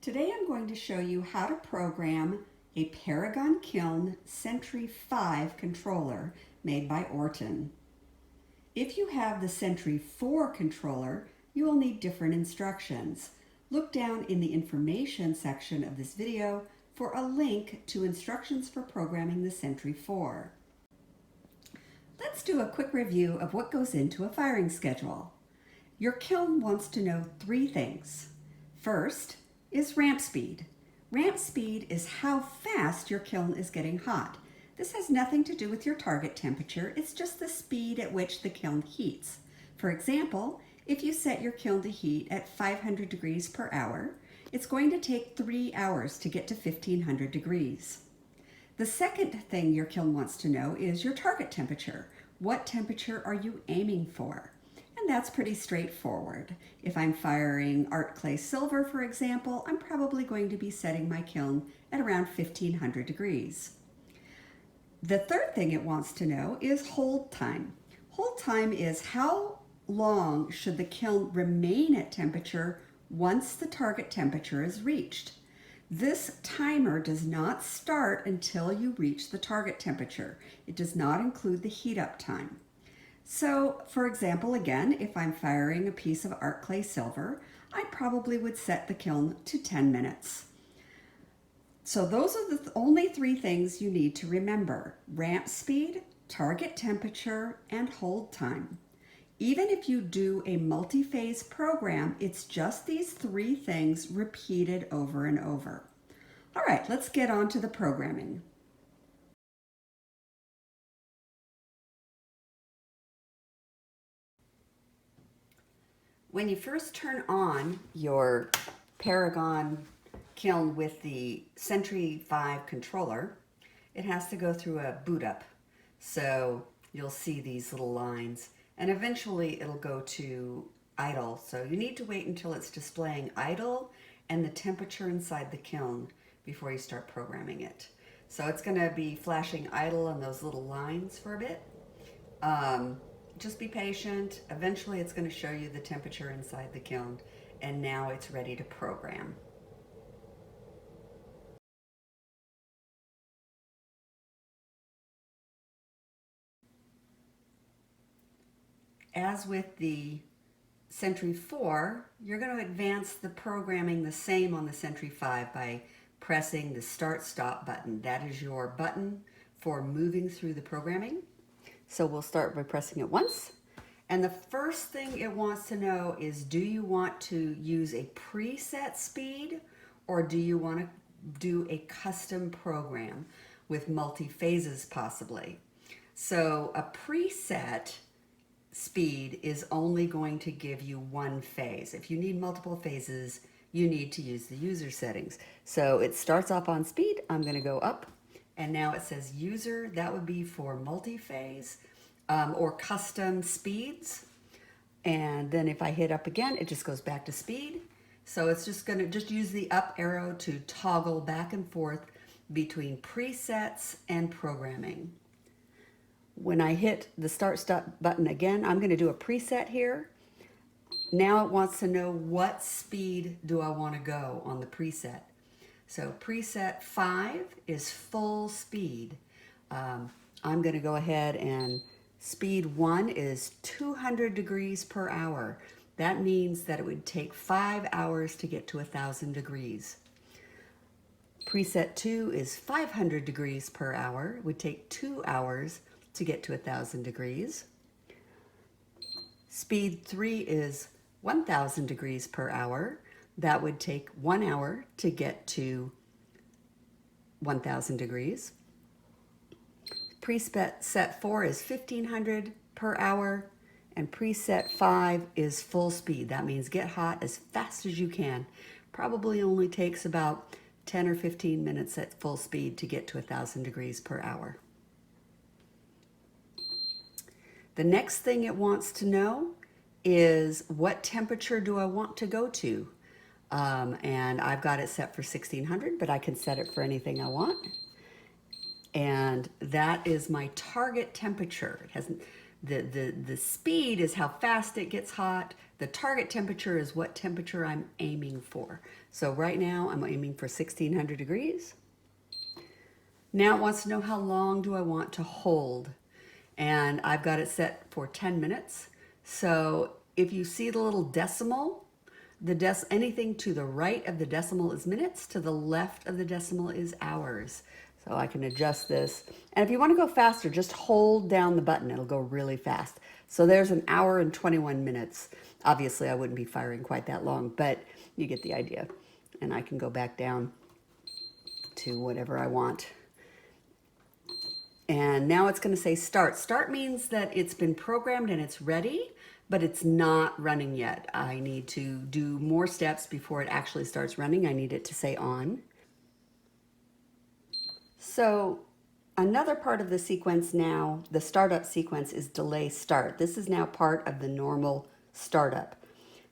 Today I'm going to show you how to program a Paragon Kiln Sentry 5 controller made by Orton. If you have the Sentry 4 controller, you will need different instructions. Look down in the information section of this video for a link to instructions for programming the Sentry 4. Let's do a quick review of what goes into a firing schedule. Your kiln wants to know three things. First is ramp speed. Ramp speed is how fast your kiln is getting hot. This has nothing to do with your target temperature, it's just the speed at which the kiln heats. For example, if you set your kiln to heat at 500 degrees per hour, it's going to take 3 hours to get to 1500 degrees. The second thing your kiln wants to know is your target temperature. What temperature are you aiming for? And that's pretty straightforward. If I'm firing art clay silver, for example, I'm probably going to be setting my kiln at around 1500 degrees. The third thing it wants to know is hold time. Hold time is how long should the kiln remain at temperature once the target temperature is reached. This timer does not start until you reach the target temperature. It does not include the heat up time. So, for example, again, if I'm firing a piece of art clay silver, I probably would set the kiln to 10 minutes. So those are the only three things you need to remember: ramp speed, target temperature, and hold time. Even if you do a multi-phase program, it's just these three things repeated over and over. All right, let's get on to the programming. When you first turn on your Paragon Kiln with the Sentry 5 controller, it has to go through a boot up. So you'll see these little lines, and eventually it'll go to idle. So you need to wait until it's displaying idle and the temperature inside the kiln before you start programming it. So it's going to be flashing idle on those little lines for a bit. Just be patient. Eventually it's going to show you the temperature inside the kiln, and now it's ready to program. As with the Sentry 4, you're going to advance the programming the same on the Sentry 5 by pressing the Start-Stop button. That is your button for moving through the programming. So we'll start by pressing it once. And the first thing it wants to know is, do you want to use a preset speed, or do you want to do a custom program with multi-phases possibly? So a preset speed is only going to give you one phase. If you need multiple phases, you need to use the user settings. So it starts off on speed. I'm going to go up, and now it says user. That would be for multi-phase or custom speeds. And then if I hit up again, it just goes back to speed. So it's just going to use the up arrow to toggle back and forth between presets and programming. When I hit the Start-Stop button again, I'm going to do a preset here. Now it wants to know what speed do I want to go on the preset. So preset 5 is full speed. I'm going to go ahead, and speed 1 is 200 degrees per hour. That means that it would take 5 hours to get to 1000 degrees. Preset 2 is 500 degrees per hour. It would take 2 hours to get to 1000 degrees. Speed 3 is 1000 degrees per hour. That would take 1 hour to get to 1000 degrees. Preset 4 is 1500 per hour, and preset 5 is full speed. That means get hot as fast as you can. Probably only takes about 10 or 15 minutes at full speed to get to 1000 degrees per hour. The next thing it wants to know is, what temperature do I want to go to? And I've got it set for 1600, but I can set it for anything I want. And that is my target temperature. It has the speed is how fast it gets hot. the target temperature is what temperature I'm aiming for. So right now I'm aiming for 1600 degrees. Now it wants to know how long do I want to hold. And I've got it set for 10 minutes. So if you see the little decimal, anything to the right of the decimal is minutes, to the left of the decimal is hours. So I can adjust this. And if you want to go faster, just hold down the button. It'll go really fast. So there's an hour and 21 minutes. Obviously, I wouldn't be firing quite that long, but you get the idea. And I can go back down to whatever I want. And now it's going to say start. Start means that it's been programmed and it's ready, but it's not running yet. I need to do more steps before it actually starts running. I need it to say on. So another part of the sequence now, the startup sequence, is delay start. This is now part of the normal startup.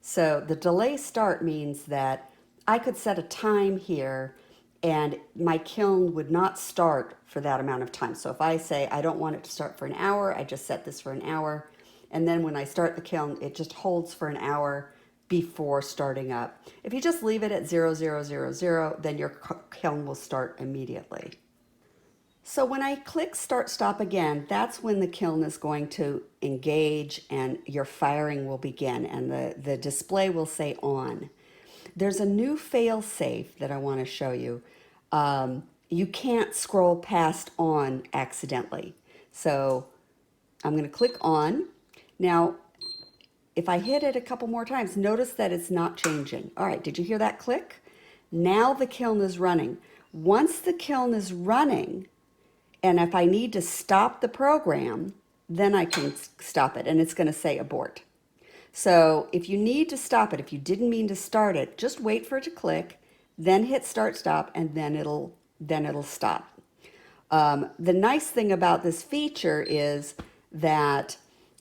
So the delay start means that I could set a time here and my kiln would not start for that amount of time. So if I say I don't want it to start for an hour, I just set this for an hour. And then when I start the kiln, it just holds for an hour before starting up. If you just leave it at 0000, then your kiln will start immediately. So when I click start stop again, that's when the kiln is going to engage and your firing will begin and the display will say on. There's a new fail safe that I want to show you. You can't scroll past on accidentally. So I'm going to click on. Now, if I hit it a couple more times, notice that it's not changing. All right, did you hear that click? Now the kiln is running. Once the kiln is running, and if I need to stop the program, then I can stop it, and it's going to say abort. So if you need to stop it, if you didn't mean to start it, just wait for it to click, then hit start stop, and then it'll stop. The nice thing about this feature is that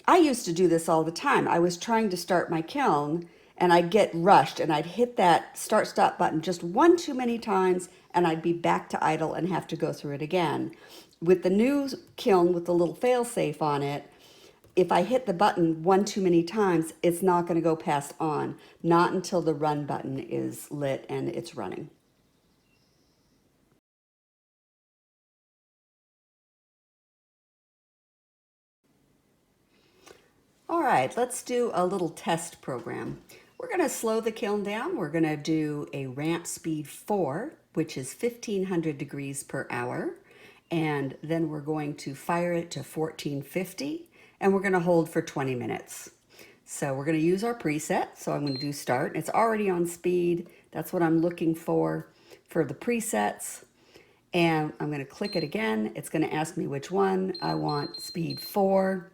I used to do this all the time. I was trying to start my kiln, and I'd get rushed, and I'd hit that start stop button just one too many times, and I'd be back to idle and have to go through it again. With the new kiln with the little fail safe on it, if I hit the button one too many times, it's not going to go past on, not until the run button is lit and it's running. All right, let's do a little test program. We're going to slow the kiln down. We're going to do a ramp speed 4, which is 1500 degrees per hour. And then we're going to fire it to 1450, and we're going to hold for 20 minutes. So we're going to use our preset. So I'm going to do start. It's already on speed. That's what I'm looking for the presets. And I'm going to click it again. It's going to ask me which one. I want speed 4.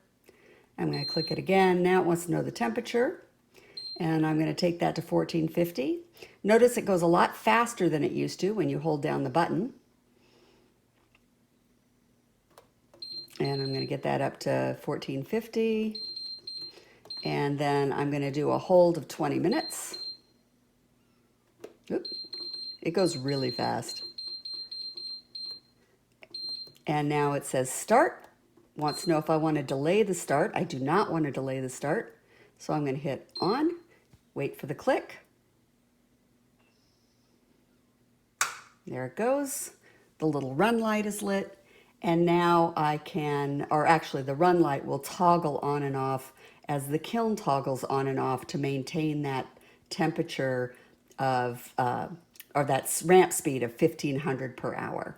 I'm going to click it again. Now it wants to know the temperature. And I'm going to take that to 1450. Notice it goes a lot faster than it used to when you hold down the button. And I'm going to get that up to 1450. And then I'm going to do a hold of 20 minutes. Oop. It goes really fast. And now it says start. Wants to know if I want to delay the start. I do not want to delay the start. So I'm going to hit on, wait for the click. There it goes. The little run light is lit. And now I can, or actually the run light will toggle on and off as the kiln toggles on and off to maintain that temperature of, or that ramp speed of 1500 per hour.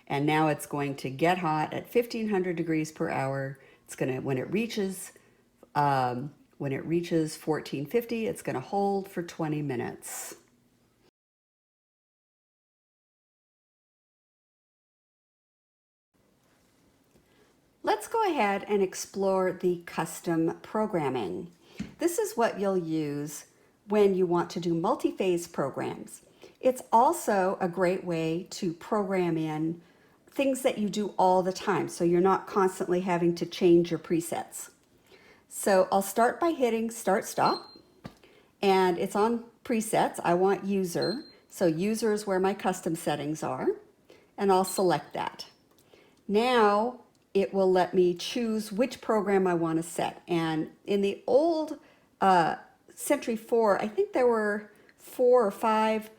And now it's going to get hot at 1500 degrees per hour. It's going to, when it reaches 1450, it's going to hold for 20 minutes. Let's go ahead and explore the custom programming. This is what you'll use when you want to do multi-phase programs. It's also a great way to program in things that you do all the time, so you're not constantly having to change your presets. So I'll start by hitting start stop, and it's on presets. I want user, so user is where my custom settings are, and I'll select that. Now it will let me choose which program I want to set. And in the old Sentry 4, I think there were 4 or 5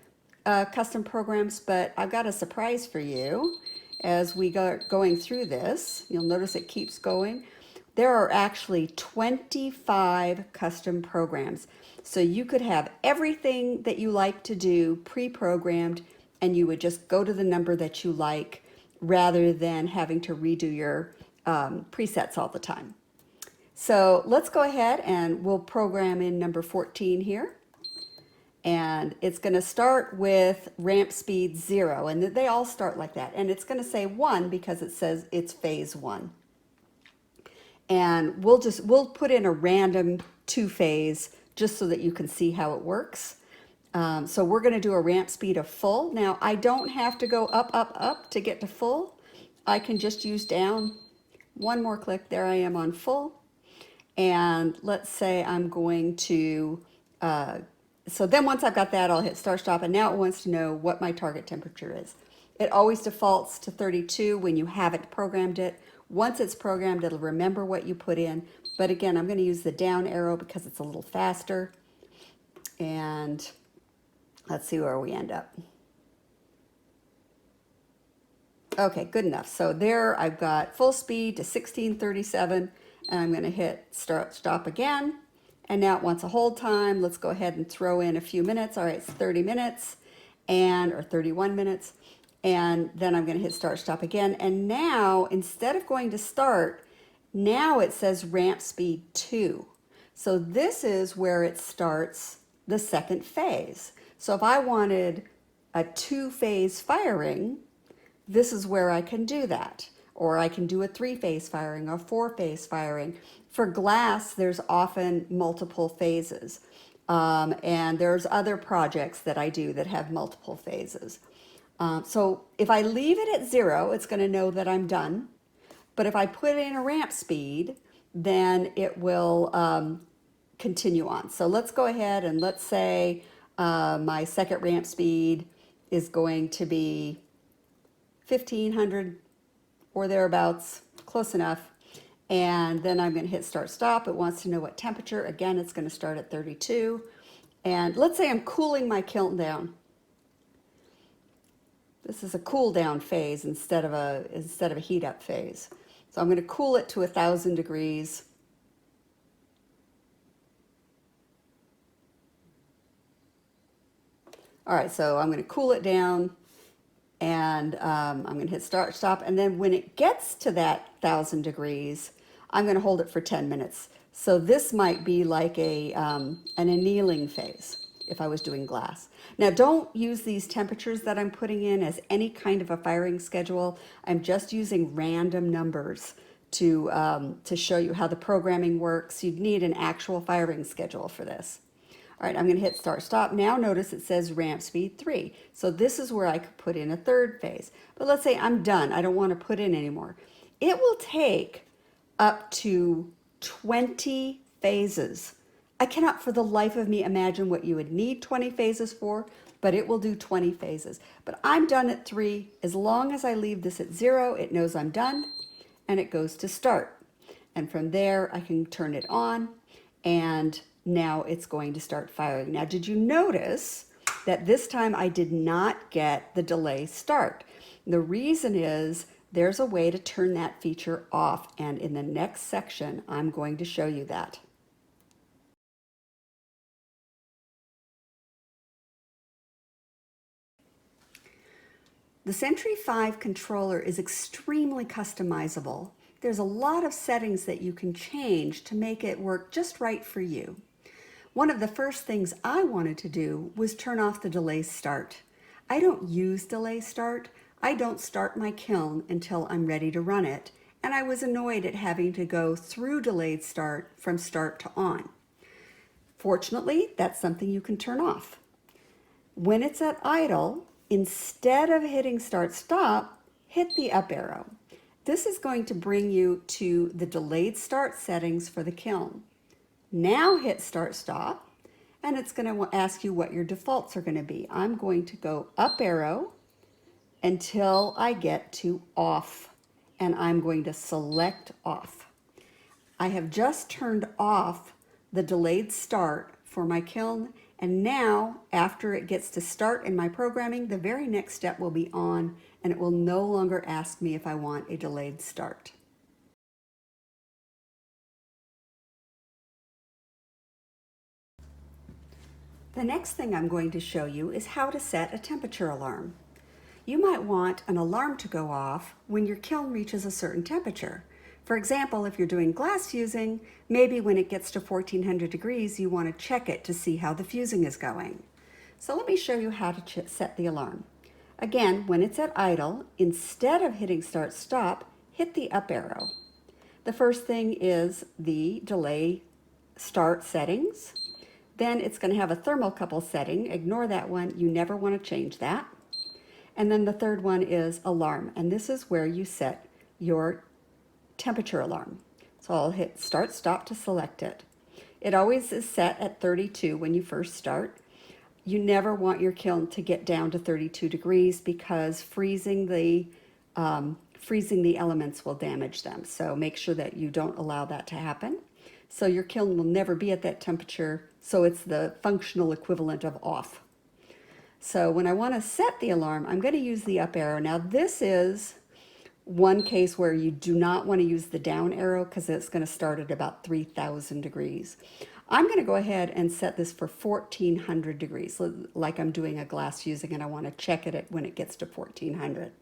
custom programs, but I've got a surprise for you as we go going through this. You'll notice it keeps going. There are actually 25 custom programs. So you could have everything that you like to do pre-programmed, and you would just go to the number that you like rather than having to redo your presets all the time. So let's go ahead and we'll program in number 14 here. And it's going to start with ramp speed 0, and they all start like that. And it's going to say 1 because it says it's phase 1. And we'll put in a random 2 phase just so that you can see how it works. So we're going to do a ramp speed of full. Now I don't have to go up, up, up to get to full. I can just use down. One more click, there I am on full. And let's say I'm going to, so then once I've got that, I'll hit start stop, and now it wants to know what my target temperature is. It always defaults to 32 when you haven't programmed it. Once it's programmed, it'll remember what you put in. But again, I'm going to use the down arrow because it's a little faster. And let's see where we end up. Okay, good enough. So there I've got full speed to 1637, and I'm going to hit start stop again. And now it wants a hold time. Let's go ahead and throw in a few minutes. All right, it's 30 minutes or 31 minutes. And then I'm going to hit start stop again. And now instead of going to start, now it says ramp speed 2. So this is where it starts the second phase. So if I wanted a 2-phase firing, this is where I can do that. Or I can do a 3-phase firing or 4-phase firing. For glass, there's often multiple phases. And there's other projects that I do that have multiple phases. So if I leave it at 0, it's going to know that I'm done. But if I put in a ramp speed, then it will continue on. So let's go ahead and let's say my second ramp speed is going to be 1500 or thereabouts, close enough. And then I'm going to hit start stop. It wants to know what temperature. Again, it's going to start at 32. And let's say I'm cooling my kiln down. This is a cool down phase instead of a heat up phase. So I'm going to cool it to 1000 degrees. All right, so I'm going to cool it down, and I'm going to hit start stop. And then when it gets to that 1000 degrees, I'm going to hold it for 10 minutes. So this might be like an annealing phase if I was doing glass. Now don't use these temperatures that I'm putting in as any kind of a firing schedule. I'm just using random numbers to show you how the programming works. You'd need an actual firing schedule for this. All right, I'm going to hit start stop. Now notice it says ramp speed 3. So this is where I could put in a 3rd phase. But let's say I'm done. I don't want to put in anymore. It will take up to 20 phases. I cannot for the life of me imagine what you would need 20 phases for, but it will do 20 phases. But I'm done at 3. As long as I leave this at 0, it knows I'm done, and it goes to start. And from there, I can turn it on, and now it's going to start firing. Now, did you notice that this time I did not get the delay start? The reason is there's a way to turn that feature off, and in the next section, I'm going to show you that. The Sentry 5 controller is extremely customizable. There's a lot of settings that you can change to make it work just right for you. One of the first things I wanted to do was turn off the delay start. I don't use delay start. I don't start my kiln until I'm ready to run it, and I was annoyed at having to go through delayed start from start to on. Fortunately, that's something you can turn off. When it's at idle, instead of hitting start stop, hit the up arrow. This is going to bring you to the delayed start settings for the kiln. Now hit start stop, and it's going to ask you what your defaults are going to be. I'm going to go up arrow until I get to off, and I'm going to select off. I have just turned off the delayed start for my kiln. And now, after it gets to start in my programming, the very next step will be on, and it will no longer ask me if I want a delayed start. The next thing I'm going to show you is how to set a temperature alarm. You might want an alarm to go off when your kiln reaches a certain temperature. For example, if you're doing glass fusing, maybe when it gets to 1400 degrees, you want to check it to see how the fusing is going. So let me show you how to set the alarm. Again, when it's at idle, instead of hitting start stop, hit the up arrow. The first thing is the delay start settings. Then it's going to have a thermocouple setting. Ignore that one. You never want to change that. And then the third one is alarm. And this is where you set your temperature alarm. So I'll hit start stop to select it. It always is set at 32 when you first start. You never want your kiln to get down to 32 degrees because freezing the elements will damage them. So make sure that you don't allow that to happen. So your kiln will never be at that temperature, so it's the functional equivalent of off. So when I want to set the alarm, I'm going to use the up arrow. Now this is one case where you do not want to use the down arrow because it's going to start at about 3000 degrees. I'm going to go ahead and set this for 1400 degrees, like I'm doing a glass fusing, and I want to check it when it gets to 1400.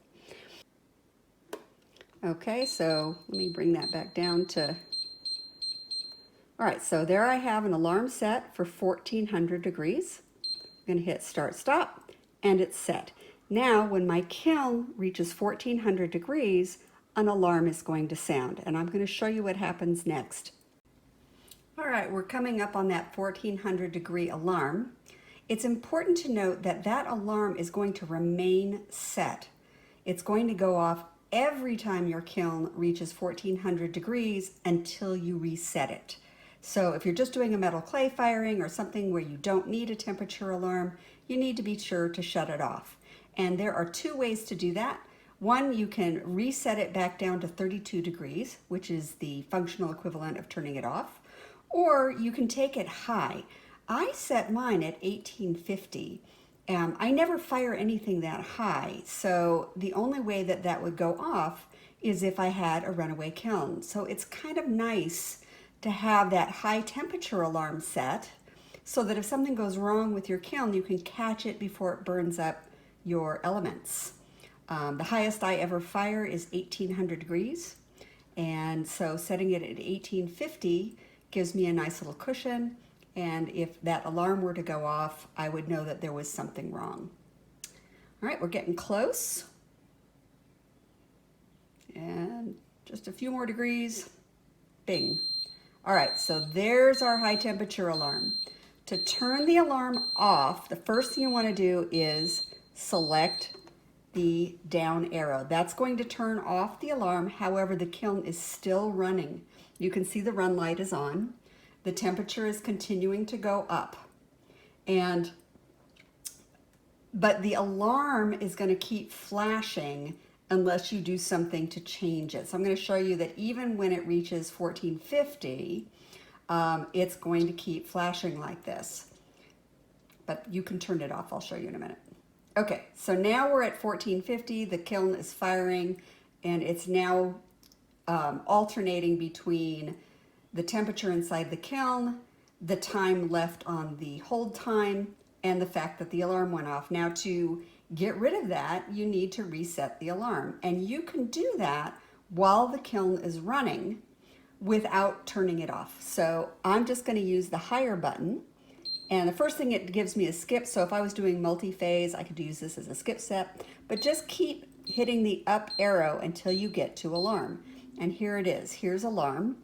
Okay, so let me bring that back down to... All right, so there I have an alarm set for 1400 degrees. I'm going to hit start stop, and it's set. Now, when my kiln reaches 1400 degrees, an alarm is going to sound, and I'm going to show you what happens next. All right, we're coming up on that 1400 degree alarm. It's important to note that that alarm is going to remain set. It's going to go off every time your kiln reaches 1400 degrees until you reset it. So if you're just doing a metal clay firing or something where you don't need a temperature alarm, you need to be sure to shut it off. And there are two ways to do that. One, you can reset it back down to 32 degrees, which is the functional equivalent of turning it off, or you can take it high. I set mine at 1850. I never fire anything that high, so the only way that that would go off is if I had a runaway kiln. So it's kind of nice to have that high temperature alarm set so that if something goes wrong with your kiln, you can catch it before it burns up your elements. The highest I ever fire is 1800 degrees, and so setting it at 1850 gives me a nice little cushion, and if that alarm were to go off, I would know that there was something wrong. All right, we're getting close, and just a few more degrees, bing. All right, so there's our high temperature alarm. To turn the alarm off, the first thing you want to do is select the down arrow. That's going to turn off the alarm. However, the kiln is still running. You can see the run light is on. The temperature is continuing to go up. But the alarm is going to keep flashing unless you do something to change it. So I'm going to show you that even when it reaches 1450, it's going to keep flashing like this. But you can turn it off. I'll show you in a minute. Okay, so now we're at 1450. The kiln is firing, and it's now alternating between the temperature inside the kiln, the time left on the hold time, and the fact that the alarm went off. Now, to get rid of that, you need to reset the alarm, and you can do that while the kiln is running without turning it off. So I'm just going to use the higher button, and the first thing it gives me is skip. So if I was doing multi-phase, I could use this as a skip step, but just keep hitting the up arrow until you get to alarm. And here it is. Here's alarm,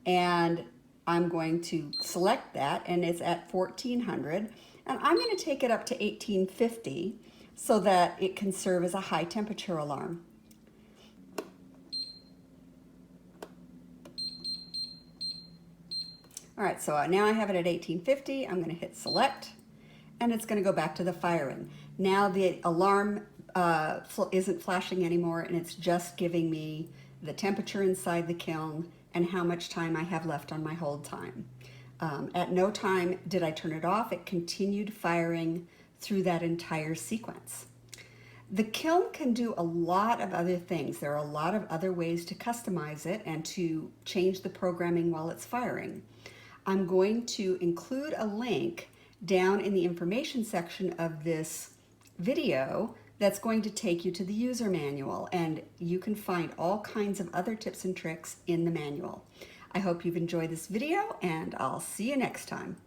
and I'm going to select that, and it's at 1400, and I'm going to take it up to 1850 so that it can serve as a high temperature alarm. All right, so now I have it at 1850. I'm going to hit select, and it's going to go back to the firing. Now the alarm isn't flashing anymore, and it's just giving me the temperature inside the kiln and how much time I have left on my hold time. At no time did I turn it off. It continued firing through that entire sequence. The kiln can do a lot of other things. There are a lot of other ways to customize it and to change the programming while it's firing. I'm going to include a link down in the information section of this video that's going to take you to the user manual, and you can find all kinds of other tips and tricks in the manual. I hope you've enjoyed this video, and I'll see you next time.